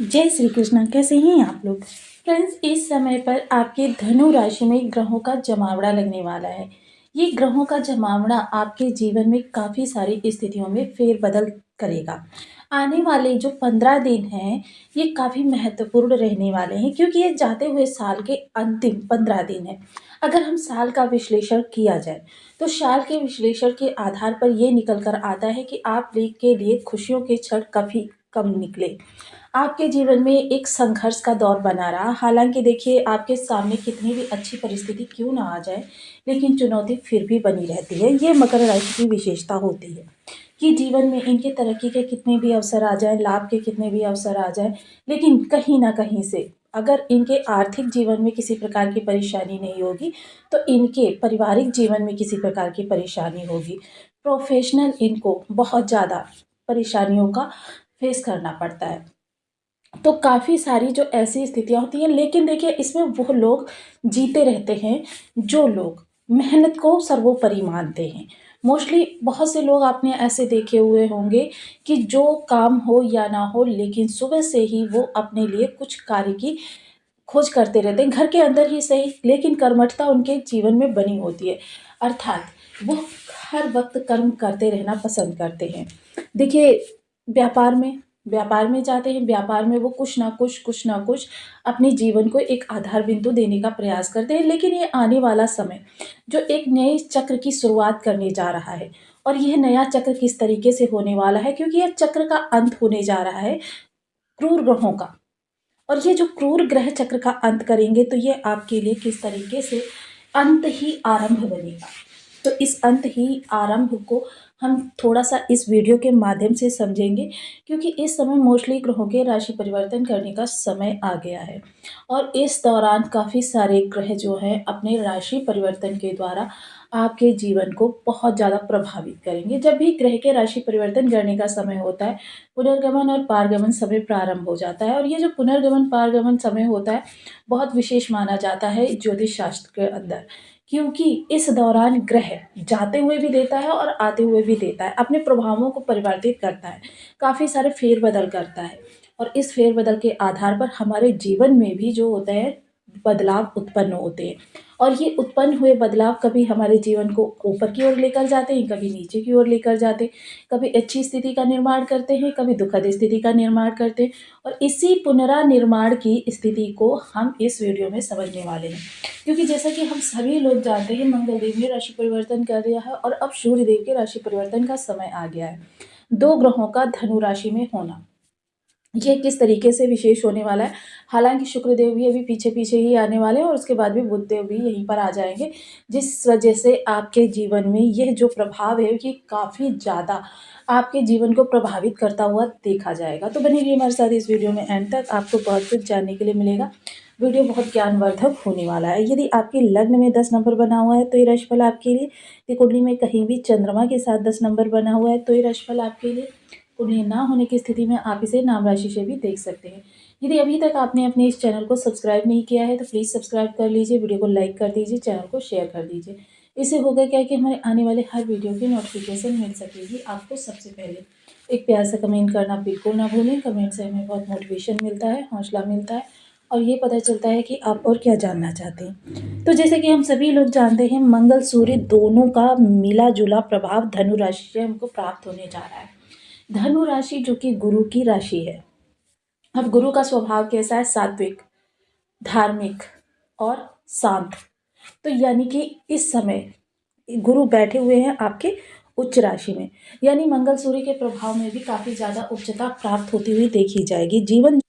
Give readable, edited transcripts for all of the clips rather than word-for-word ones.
जय श्री कृष्णा। कैसे हैं आप लोग फ्रेंड्स। इस समय पर आपके धनु राशि में ग्रहों का जमावड़ा लगने वाला है। ये ग्रहों का जमावड़ा आपके जीवन में काफ़ी सारी स्थितियों में फेरबदल करेगा। आने वाले जो 15 दिन हैं ये काफ़ी महत्वपूर्ण रहने वाले हैं, क्योंकि ये जाते हुए साल के अंतिम 15 दिन हैं। अगर हम साल का विश्लेषण किया जाए तो साल के विश्लेषण के आधार पर ये निकल कर आता है कि आप के लिए खुशियों के क्षण काफ़ी कम निकले। आपके जीवन में एक संघर्ष का दौर बना रहा। हालाँकि देखिए, आपके सामने कितनी भी अच्छी परिस्थिति क्यों ना आ जाए, लेकिन चुनौती फिर भी बनी रहती है। ये मकर राशि की विशेषता होती है कि जीवन में इनके तरक्की के कितने भी अवसर आ जाएँ, लाभ के कितने भी अवसर आ जाएँ, लेकिन कहीं न कहीं से अगर इनके आर्थिक जीवन में किसी प्रकार की परेशानी नहीं होगी, तो इनके पारिवारिक जीवन में किसी प्रकार की परेशानी होगी। प्रोफ़ेशनल इनको बहुत ज़्यादा परेशानियों का फेस करना पड़ता है। तो काफ़ी सारी जो ऐसी स्थितियाँ होती हैं, लेकिन देखिए इसमें वो लोग जीते रहते हैं जो लोग मेहनत को सर्वोपरि मानते हैं। मोस्टली बहुत से लोग आपने ऐसे देखे हुए होंगे कि जो काम हो या ना हो, लेकिन सुबह से ही वो अपने लिए कुछ कार्य की खोज करते रहते हैं, घर के अंदर ही सही, लेकिन कर्मठता उनके जीवन में बनी होती है। अर्थात वो हर वक्त कर्म करते रहना पसंद करते हैं। देखिए, व्यापार में व्यापार में जाते हैं, व्यापार में वो कुछ ना कुछ अपने जीवन को एक आधार बिंदु देने का प्रयास करते हैं। लेकिन ये आने वाला समय जो एक नए चक्र की शुरुआत करने जा रहा है, और यह नया चक्र किस तरीके से होने वाला है, क्योंकि यह चक्र का अंत होने जा रहा है क्रूर ग्रहों का। और ये जो क्रूर ग्रह चक्र का अंत करेंगे, तो ये आपके लिए किस तरीके से अंत ही आरंभ बनेगा। तो इस अंत ही आरंभ को हम थोड़ा-सा इस वीडियो के माध्यम से समझेंगे, क्योंकि इस समय मोस्टली ग्रहों के राशि परिवर्तन करने का समय आ गया है। और इस दौरान काफ़ी सारे ग्रह जो हैं अपने राशि परिवर्तन के द्वारा आपके जीवन को बहुत ज़्यादा प्रभावित करेंगे। जब भी ग्रह के राशि परिवर्तन करने का समय होता है, पुनर्गमन और पारगमन समय प्रारंभ हो जाता है। और ये जो पुनर्गमन पारगमन समय होता है, बहुत विशेष माना जाता है ज्योतिष शास्त्र के अंदर, क्योंकि इस दौरान ग्रह जाते हुए भी देता है और आते हुए भी देता है, अपने प्रभावों को परिवर्तित करता है, काफ़ी सारे फेरबदल करता है। और इस फेरबदल के आधार पर हमारे जीवन में भी जो होते हैं बदलाव उत्पन्न होते हैं। और ये उत्पन्न हुए बदलाव कभी हमारे जीवन को ऊपर की ओर लेकर जाते हैं, कभी नीचे की ओर लेकर जाते हैं, कभी अच्छी स्थिति का निर्माण करते हैं, कभी दुखद स्थिति का निर्माण करते हैं। और इसी पुनरानिर्माण की स्थिति को हम इस वीडियो में समझने वाले हैं, क्योंकि जैसा कि हम सभी लोग जानते हैं, मंगल देव ने राशि परिवर्तन कर दिया है और अब सूर्य देव के राशि परिवर्तन का समय आ गया है। दो ग्रहों का धनु राशि में होना, ये किस तरीके से विशेष होने वाला है। हालाँकि शुक्रदेव भी अभी पीछे-पीछे ही आने वाले हैं और उसके बाद भी बुधदेव भी यहीं पर आ जाएँगे, जिस वजह से आपके जीवन में यह जो प्रभाव है ये काफ़ी ज़्यादा आपके जीवन को प्रभावित करता हुआ देखा जाएगा। तो बने रहिए हमारे साथ इस वीडियो में एंड तक, आपको बहुत कुछ जानने के लिए मिलेगा। वीडियो बहुत ज्ञानवर्धक होने वाला है। यदि आपके लग्न में 10 नंबर बना हुआ है तो ये राशिफल आपके लिए। यदि कुंडली में कहीं भी चंद्रमा के साथ 10 नंबर बना हुआ है तो ये राशिफल आपके लिए। उन्हें ना होने की स्थिति में आप इसे नाम राशि से भी देख सकते हैं। यदि अभी तक आपने अपने इस चैनल को सब्सक्राइब नहीं किया है तो प्लीज़ सब्सक्राइब कर लीजिए, वीडियो को लाइक कर दीजिए, चैनल को शेयर कर दीजिए। इससे होगा क्या कि हमारे आने वाले हर वीडियो की नोटिफिकेशन मिल सकेगी आपको सबसे पहले। एक प्यार से कमेंट करना बिल्कुल ना भूलें। कमेंट से हमें बहुत मोटिवेशन मिलता है, हौसला मिलता है और ये पता चलता है कि आप और क्या जानना चाहते हैं। तो जैसे कि हम सभी लोग जानते हैं, मंगल सूर्य दोनों का मिला जुला प्रभाव धनु राशि से हमको प्राप्त होने जा रहा है। धनु राशि जो कि गुरु की राशि है। अब गुरु का स्वभाव कैसा है? सात्विक, धार्मिक और शांत। तो यानी कि इस समय गुरु बैठे हुए हैं आपके उच्च राशि में, यानी मंगल सूर्य के प्रभाव में भी काफ़ी ज़्यादा उच्चता प्राप्त होती हुई देखी जाएगी। जीवन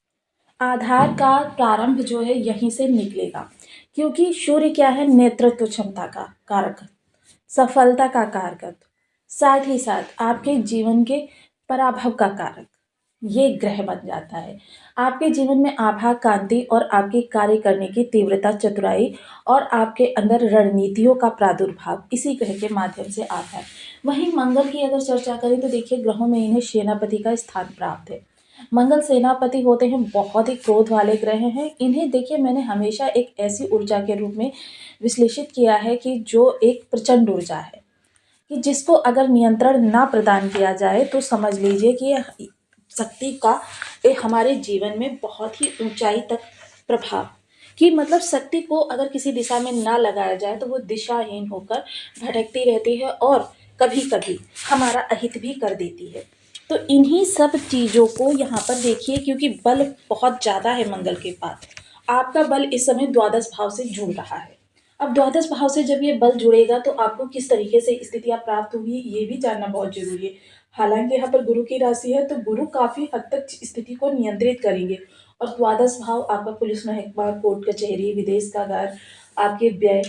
आधार का प्रारंभ जो है यहीं से निकलेगा, क्योंकि सूर्य क्या है? नेतृत्व क्षमता का कारक, सफलता का कारक, साथ ही साथ आपके जीवन के पराभव का कारक ये ग्रह बन जाता है। आपके जीवन में आभा, कांति और आपके कार्य करने की तीव्रता, चतुराई और आपके अंदर रणनीतियों का प्रादुर्भाव इसी ग्रह के माध्यम से आता है। वहीं मंगल की अगर चर्चा करें तो देखिए, ग्रहों में इन्हें सेनापति का स्थान प्राप्त है। मंगल सेनापति होते हैं, बहुत ही क्रोध वाले ग्रह हैं। इन्हें देखिए, मैंने हमेशा एक ऐसी ऊर्जा के रूप में विश्लेषित किया है कि जो एक प्रचंड ऊर्जा है, कि जिसको अगर नियंत्रण ना प्रदान किया जाए तो समझ लीजिए कि शक्ति का हमारे जीवन में बहुत ही ऊंचाई तक प्रभाव, कि मतलब शक्ति को अगर किसी दिशा में ना लगाया जाए तो वो दिशाहीन होकर भटकती रहती है और कभी कभी हमारा अहित भी कर देती है। तो इन्हीं सब चीज़ों को यहाँ पर देखिए, क्योंकि बल बहुत ज़्यादा है मंगल के पास। आपका बल इस समय द्वादश भाव से जुड़ रहा है। अब द्वादश भाव से जब ये बल जुड़ेगा तो आपको किस तरीके से स्थितियां प्राप्त होंगी ये भी जानना बहुत जरूरी है। हालांकि यहाँ पर गुरु की राशि है तो गुरु काफी हद तक स्थिति को नियंत्रित करेंगे। और द्वादश भाव आपका पुलिस महकमा, कोर्ट कचहरी, विदेश का घर, आपके व्यय,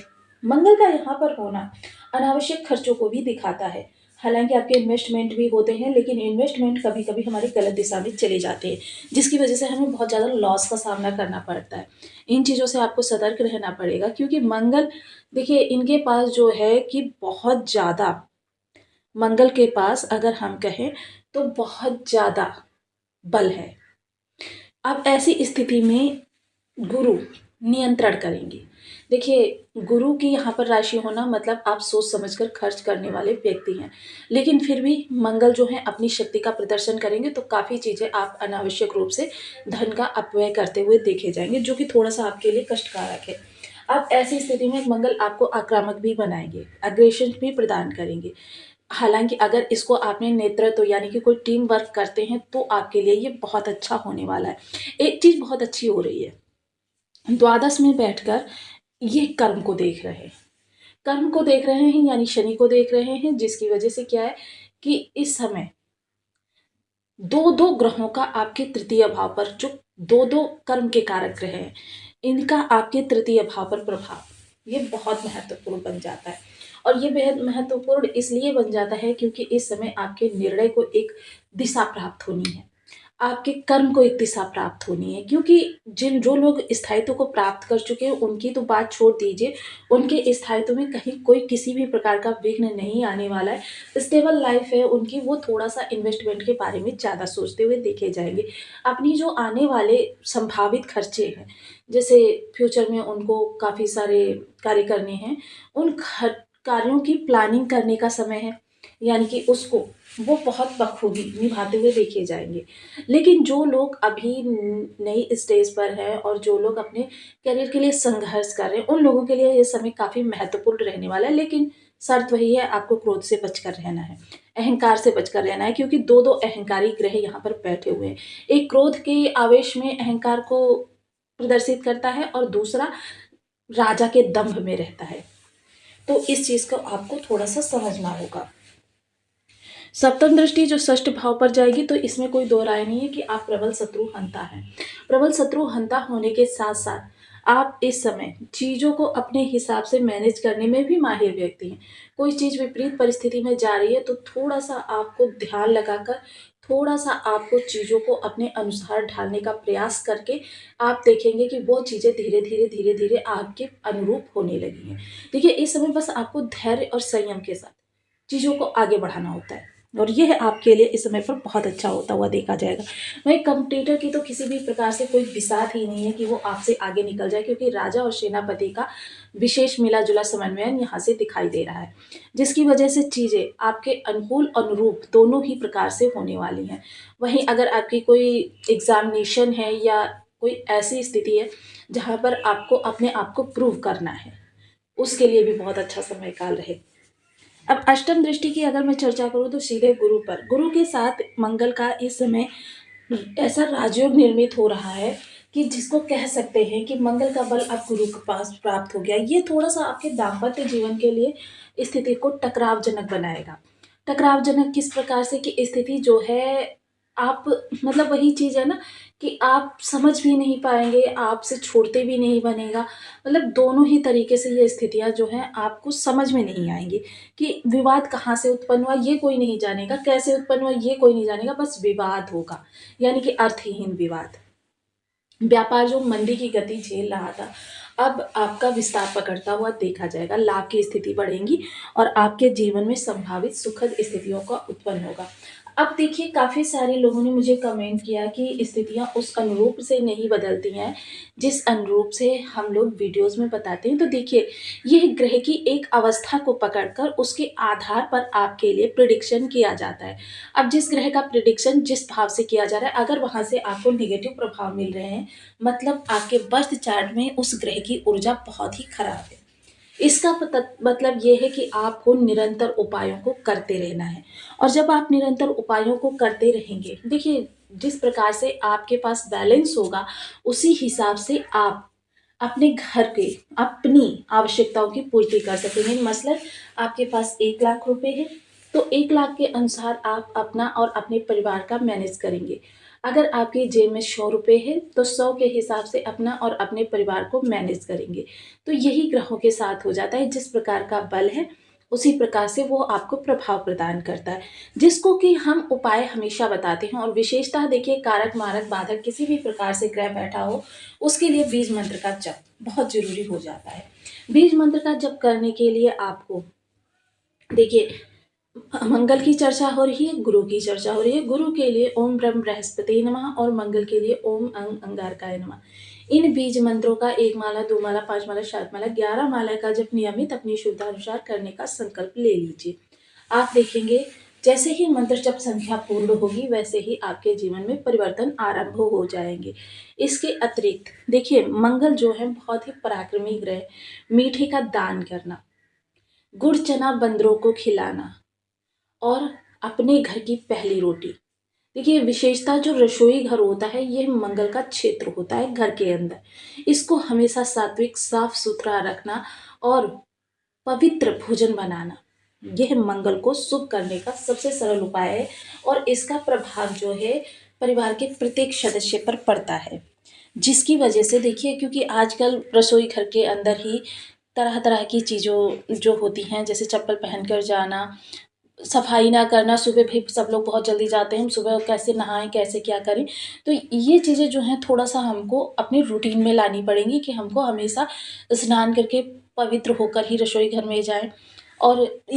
मंगल का यहाँ पर होना अनावश्यक खर्चों को भी दिखाता है। हालांकि आपके इन्वेस्टमेंट भी होते हैं, लेकिन इन्वेस्टमेंट कभी कभी हमारी गलत दिशा में चले जाते हैं, जिसकी वजह से हमें बहुत ज़्यादा लॉस का सामना करना पड़ता है। इन चीज़ों से आपको सतर्क रहना पड़ेगा, क्योंकि मंगल देखिए इनके पास जो है कि बहुत ज़्यादा, मंगल के पास अगर हम कहें तो बहुत ज़्यादा बल है। अब ऐसी स्थिति में गुरु नियंत्रण करेंगे। देखिए गुरु की यहाँ पर राशि होना मतलब आप सोच समझकर खर्च करने वाले व्यक्ति हैं, लेकिन फिर भी मंगल जो है अपनी शक्ति का प्रदर्शन करेंगे तो काफ़ी चीज़ें आप अनावश्यक रूप से धन का अपव्यय करते हुए देखे जाएंगे, जो कि थोड़ा सा आपके लिए कष्टकारक है। अब ऐसी स्थिति में मंगल आपको आक्रामक भी बनाएंगे, अग्रेशन भी प्रदान करेंगे। हालांकि अगर इसको आपने नेतृत्व यानी कि कोई टीम वर्क करते हैं तो आपके लिए ये बहुत अच्छा होने वाला है। एक चीज़ बहुत अच्छी हो रही है, द्वादश में बैठकर ये कर्म को देख रहे हैं, कर्म को देख रहे हैं यानी शनि को देख रहे हैं, जिसकी वजह से क्या है कि इस समय दो दो ग्रहों का आपके तृतीय भाव पर, जो दो दो कर्म के कारक ग्रह हैं, इनका आपके तृतीय भाव पर प्रभाव ये बहुत महत्वपूर्ण बन जाता है। और ये बेहद महत्वपूर्ण इसलिए बन जाता है क्योंकि इस समय आपके निर्णय को एक दिशा प्राप्त होनी है, आपके कर्म को एक दिशा प्राप्त होनी है। क्योंकि जो लोग स्थायित्व को प्राप्त कर चुके हैं उनकी तो बात छोड़ दीजिए, उनके स्थायित्व में कहीं कोई किसी भी प्रकार का विघ्न नहीं आने वाला है। स्टेबल लाइफ है उनकी, वो थोड़ा सा इन्वेस्टमेंट के बारे में ज़्यादा सोचते हुए देखे जाएंगे। अपनी जो आने वाले संभावित खर्चे हैं, जैसे फ्यूचर में उनको काफ़ी सारे कार्य करने हैं, उन कार्यों की प्लानिंग करने का समय है, यानी कि उसको वो बहुत बखूबी निभाते हुए देखे जाएंगे। लेकिन जो लोग अभी नई स्टेज पर हैं और जो लोग अपने करियर के लिए संघर्ष कर रहे हैं, उन लोगों के लिए ये समय काफ़ी महत्वपूर्ण रहने वाला है। लेकिन शर्त वही है, आपको क्रोध से बचकर रहना है, अहंकार से बचकर रहना है, क्योंकि दो दो अहंकारी ग्रह यहाँ पर बैठे हुए हैं। एक क्रोध के आवेश में अहंकार को प्रदर्शित करता है और दूसरा राजा के दंभ में रहता है। तो इस चीज़ को आपको थोड़ा सा समझना होगा। सप्तम दृष्टि जो षष्ठ भाव पर जाएगी तो इसमें कोई दो राय नहीं है कि आप प्रबल शत्रु हंता हैं। प्रबल शत्रु हंता होने के साथ साथ आप इस समय चीज़ों को अपने हिसाब से मैनेज करने में भी माहिर व्यक्ति हैं। कोई चीज़ विपरीत परिस्थिति में जा रही है तो थोड़ा सा आपको ध्यान लगाकर, थोड़ा सा आपको चीज़ों को अपने अनुसार ढालने का प्रयास करके आप देखेंगे कि वो चीज़ें धीरे धीरे धीरे धीरे आपके अनुरूप होने लगी हैं। देखिए इस समय बस आपको धैर्य और संयम के साथ चीज़ों को आगे बढ़ाना होता है और यह आपके लिए इस समय पर बहुत अच्छा होता हुआ देखा जाएगा। वहीं कंपटीटर की तो किसी भी प्रकार से कोई बिसात ही नहीं है कि वो आपसे आगे निकल जाए, क्योंकि राजा और सेनापति का विशेष मिला जुला समन्वयन यहाँ से दिखाई दे रहा है, जिसकी वजह से चीज़ें आपके अनुकूल अनुरूप दोनों ही प्रकार से होने वाली हैं। वहीं अगर आपकी कोई एग्जामिनेशन है या कोई ऐसी स्थिति है जहाँ पर आपको अपने आप को प्रूव करना है, उसके लिए भी बहुत अच्छा समय काल रहे। अब अष्टम दृष्टि की अगर मैं चर्चा करूँ तो सीधे गुरु पर, गुरु के साथ मंगल का इस समय ऐसा राजयोग निर्मित हो रहा है कि जिसको कह सकते हैं कि मंगल का बल अब गुरु के पास प्राप्त हो गया। ये थोड़ा सा आपके दाम्पत्य जीवन के लिए स्थिति को टकरावजनक बनाएगा। टकरावजनक किस प्रकार से कि स्थिति जो है आप मतलब वही चीज़ है ना कि आप समझ भी नहीं पाएंगे, आपसे छोड़ते भी नहीं बनेगा। मतलब दोनों ही तरीके से ये स्थितियाँ जो हैं आपको समझ में नहीं आएंगी कि विवाद कहाँ से उत्पन्न हुआ ये कोई नहीं जानेगा, कैसे उत्पन्न हुआ ये कोई नहीं जानेगा, बस विवाद होगा, यानी कि अर्थहीन विवाद। व्यापार जो मंदी की गति झेल रहा था अब आपका विस्तार पकड़ता हुआ देखा जाएगा, लाभ की स्थिति बढ़ेगी और आपके जीवन में संभावित सुखद स्थितियों का उत्पन्न होगा। अब देखिए काफ़ी सारे लोगों ने मुझे कमेंट किया कि स्थितियाँ उस अनुरूप से नहीं बदलती हैं, जिस अनुरूप से हम लोग वीडियोज़ में बताते हैं। तो देखिए, ये ग्रह की एक अवस्था को पकड़कर उसके आधार पर आपके लिए प्रेडिक्शन किया जाता है। अब जिस ग्रह का प्रेडिक्शन जिस भाव से किया जा रहा है, अगर वहाँ से आपको नेगेटिव प्रभाव मिल रहे हैं, मतलब आपके बर्थ चार्ट में उस ग्रह की ऊर्जा बहुत ही खराब है। इसका मतलब ये है कि आपको निरंतर उपायों को करते रहना है। और जब आप निरंतर उपायों को करते रहेंगे, देखिए जिस प्रकार से आपके पास बैलेंस होगा, उसी हिसाब से आप अपने घर के अपनी आवश्यकताओं की पूर्ति कर सकेंगे। मसलन आपके पास 1 लाख रुपए है, तो 1 लाख के अनुसार आप अपना और अपने परिवार का मैनेज करेंगे। अगर आपकी जेब में 100 रुपए है, तो 100 के हिसाब से अपना और अपने परिवार को मैनेज करेंगे। तो यही ग्रहों के साथ हो जाता है, जिस प्रकार का बल है उसी प्रकार से वो आपको प्रभाव प्रदान करता है, जिसको कि हम उपाय हमेशा बताते हैं। और विशेषतः देखिए, कारक मारक बाधक किसी भी प्रकार से ग्रह बैठा हो, उसके लिए बीज मंत्र का जप बहुत जरूरी हो जाता है। बीज मंत्र का जप करने के लिए आपको देखिए, मंगल की चर्चा हो रही है, गुरु की चर्चा हो रही है। गुरु के लिए ओम ब्रह्म बृहस्पति नमः और मंगल के लिए ओम अंगारकाय नमः। इन बीज मंत्रों का 1 माला, 2 माला, 5 माला, 7 माला, 11 माला का जब नियमित अपनी शुद्धानुसार करने का संकल्प ले लीजिए। आप देखेंगे जैसे ही मंत्र जप संख्या पूर्ण होगी, वैसे ही आपके जीवन में परिवर्तन आरंभ हो जाएंगे। इसके अतिरिक्त देखिए, मंगल जो है बहुत ही पराक्रमी ग्रह। मीठे का दान करना, गुड़ चना बंदरों को खिलाना और अपने घर की पहली रोटी। देखिए, विशेषता जो रसोई घर होता है, ये मंगल का क्षेत्र होता है घर के अंदर। इसको हमेशा सात्विक, साफ सुथरा रखना और पवित्र भोजन बनाना, यह मंगल को शुभ करने का सबसे सरल उपाय है। और इसका प्रभाव जो है परिवार के प्रत्येक सदस्य पर पड़ता है, जिसकी वजह से देखिए, क्योंकि आजकल रसोई घर के अंदर ही तरह तरह की चीज़ों जो होती हैं, जैसे चप्पल पहनकर जाना, सफाई ना करना, सुबह भी सब लोग बहुत जल्दी जाते हैं, सुबह कैसे नहाएं, कैसे क्या करें। तो ये चीज़ें जो हैं थोड़ा सा हमको अपने रूटीन में लानी पड़ेंगी कि हमको हमेशा स्नान करके पवित्र होकर ही रसोई घर में जाएं। और इन